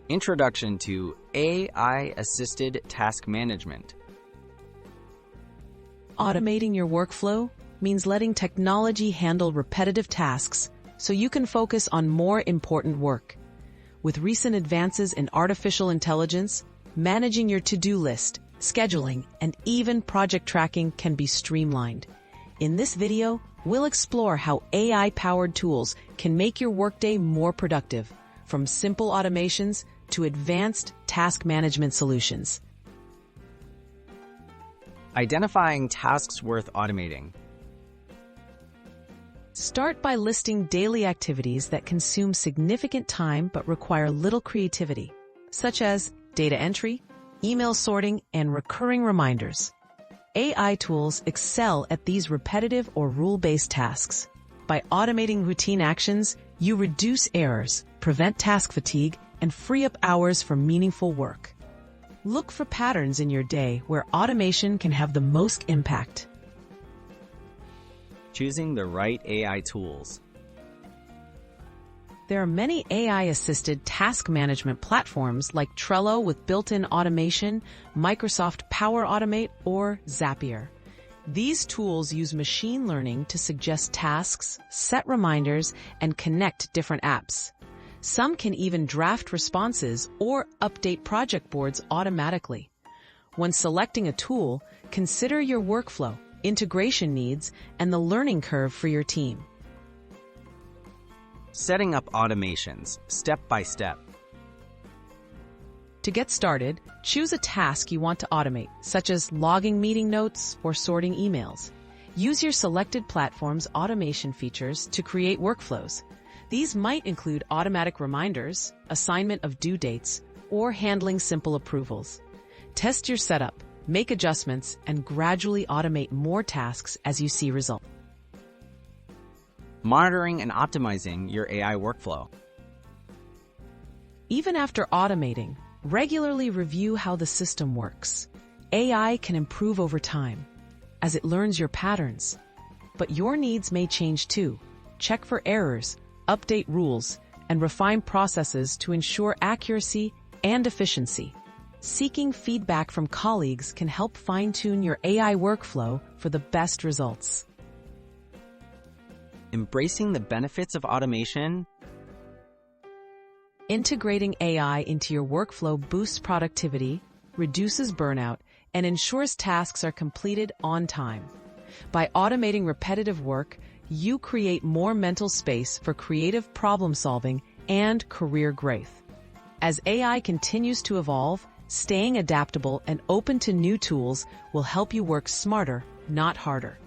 Introduction to AI-assisted task management. Automating your workflow means letting technology handle repetitive tasks so you can focus on more important work. With recent advances in artificial intelligence, managing your to-do list, scheduling, and even project tracking can be streamlined. In this video, we'll explore how AI-powered tools can make your workday more productive, from simple automations to advanced task management solutions. Identifying tasks worth automating. Start by listing daily activities that consume significant time but require little creativity, such as data entry, email sorting, and recurring reminders. AI tools excel at these repetitive or rule-based tasks. By automating routine actions, you reduce errors, prevent task fatigue, and free up hours for meaningful work. Look for patterns in your day where automation can have the most impact. Choosing the right AI tools. There are many AI-assisted task management platforms like Trello with built-in automation, Microsoft Power Automate, or Zapier. These tools use machine learning to suggest tasks, set reminders, and connect different apps. Some can even draft responses or update project boards automatically. When selecting a tool, consider your workflow, integration needs, and the learning curve for your team. Setting up automations, step by step. To get started, choose a task you want to automate, such as logging meeting notes or sorting emails. Use your selected platform's automation features to create workflows. These might include automatic reminders, assignment of due dates, or handling simple approvals. Test your setup, make adjustments, and gradually automate more tasks as you see results. Monitoring and optimizing your AI workflow. Even after automating, regularly review how the system works. AI can improve over time as it learns your patterns. But your needs may change too. Check for errors, update rules, and refine processes to ensure accuracy and efficiency. Seeking feedback from colleagues can help fine-tune your AI workflow for the best results. Embracing the benefits of automation. Integrating AI into your workflow boosts productivity, reduces burnout, and ensures tasks are completed on time. By automating repetitive work, you create more mental space for creative problem-solving and career growth. As AI continues to evolve, staying adaptable and open to new tools will help you work smarter, not harder.